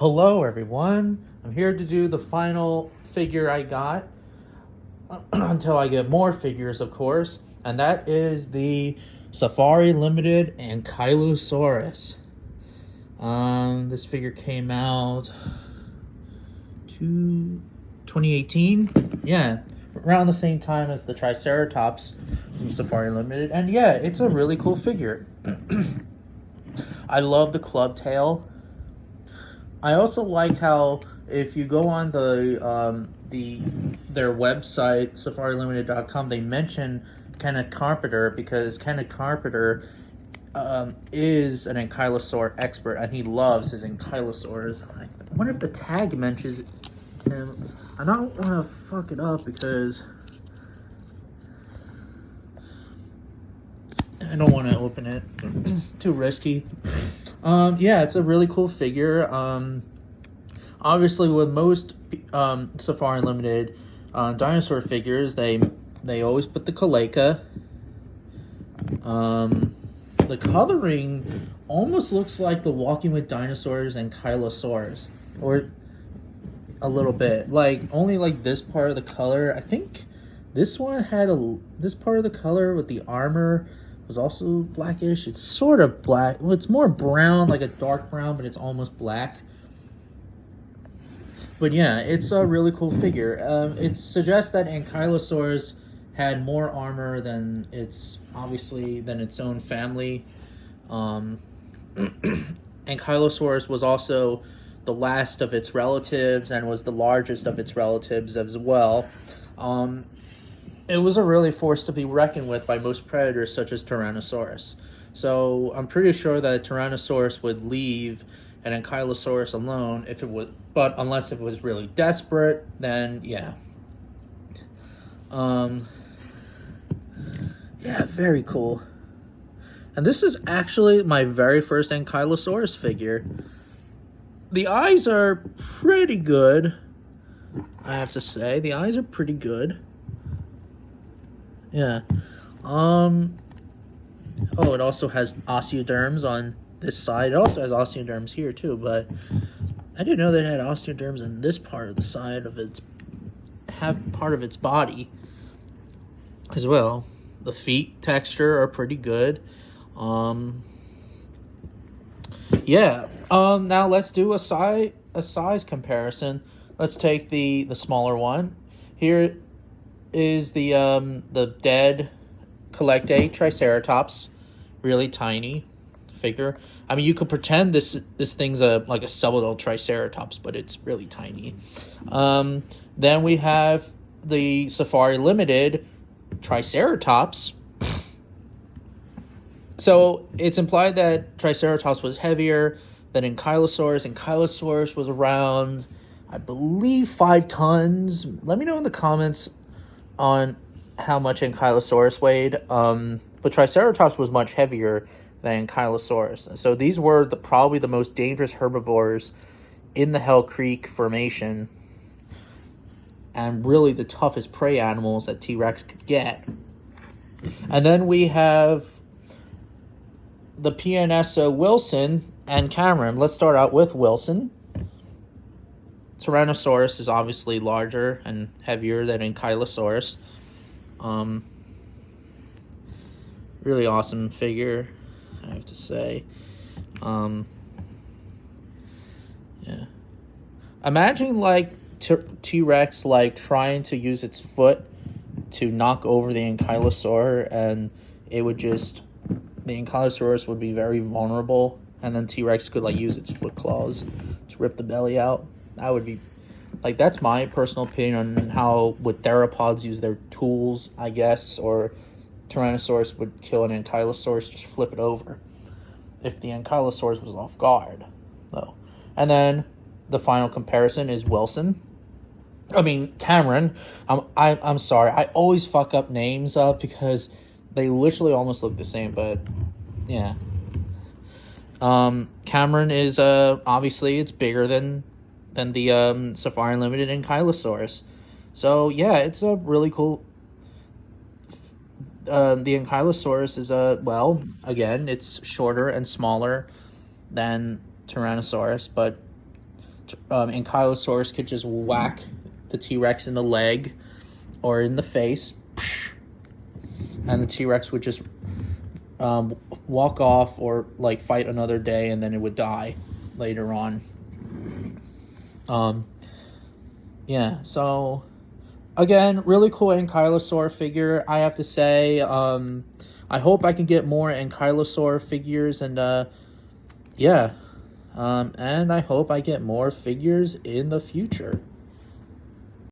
Hello everyone, I'm here to do the final figure I got, until I get more figures of course, and that is the Safari Ltd Ankylosaurus. This figure came out 2018, yeah, around the same time as the Triceratops from Safari Ltd, and yeah, it's a really cool figure. I love the club tail. I also like how if you go on their website safarilimited.com, they mention Kenneth Carpenter because Kenneth Carpenter is an ankylosaur expert and he loves his ankylosaurs. I wonder if the tag mentions him. I don't want to fuck it up because I don't want to open it. Too risky. Yeah, it's a really cool figure. Obviously, with most Safari Limited dinosaur figures, they always put the cloaca. The coloring almost looks like the Walking with Dinosaurs and Ankylosaurus, or a little bit. Like only like this part of the color. I think this one had this part of the color with the armor was also blackish. It's sort of black. Well, it's more brown, like a dark brown, but it's almost black. But yeah, it's a really cool figure. It suggests that Ankylosaurus had more armor than its own family. Ankylosaurus was also the last of its relatives and was the largest of its relatives as well. It was a really force to be reckoned with by most predators such as Tyrannosaurus. So I'm pretty sure that Tyrannosaurus would leave an Ankylosaurus alone if it would, but unless it was really desperate, then yeah. Yeah, very cool. And this is actually my very first Ankylosaurus figure. The eyes are pretty good, I have to say. The eyes are pretty good. Yeah. Oh, it also has osteoderms on this side. It also has osteoderms here too, but I didn't know that it had osteoderms in this part of the side of its part of its body as well. The feet texture are pretty good. Yeah. Now let's do a size comparison. Let's take the smaller one. Here is the dead Collectae Triceratops, really tiny figure. I mean, you could pretend this thing's like a subadult Triceratops, but it's really tiny. Then we have the Safari Limited Triceratops. So it's implied that Triceratops was heavier than Ankylosaurus. Ankylosaurus was around, I believe, 5 tons. Let me know in the comments on how much Ankylosaurus weighed. But Triceratops was much heavier than Ankylosaurus. So these were probably the most dangerous herbivores in the Hell Creek Formation, and really the toughest prey animals that T-Rex could get. And then we have the PNS Wilson and Cameron. Let's start out with Wilson. Tyrannosaurus is obviously larger and heavier than Ankylosaurus. Really awesome figure, I have to say. Yeah. Imagine like T-Rex like trying to use its foot to knock over the Ankylosaur, and it would just, the Ankylosaurus would be very vulnerable, and then T-Rex could like use its foot claws to rip the belly out. That would be, like, that's my personal opinion on how would theropods use their tools, I guess, or Tyrannosaurus would kill an Ankylosaurus, just flip it over if the Ankylosaurus was off guard, though. And then the final comparison is Cameron. I'm sorry, I always fuck up names up because they literally almost look the same, but yeah. Cameron is obviously it's bigger than the Safari Limited Ankylosaurus. So yeah, it's a really cool. The Ankylosaurus is well, again, it's shorter and smaller than Tyrannosaurus, but Ankylosaurus could just whack the T-Rex in the leg or in the face, and the T-Rex would just walk off or like fight another day, and then it would die later on. Yeah, so again, really cool Ankylosaur figure, I have to say. I hope I can get more Ankylosaur figures, and yeah, and I hope I get more figures in the future.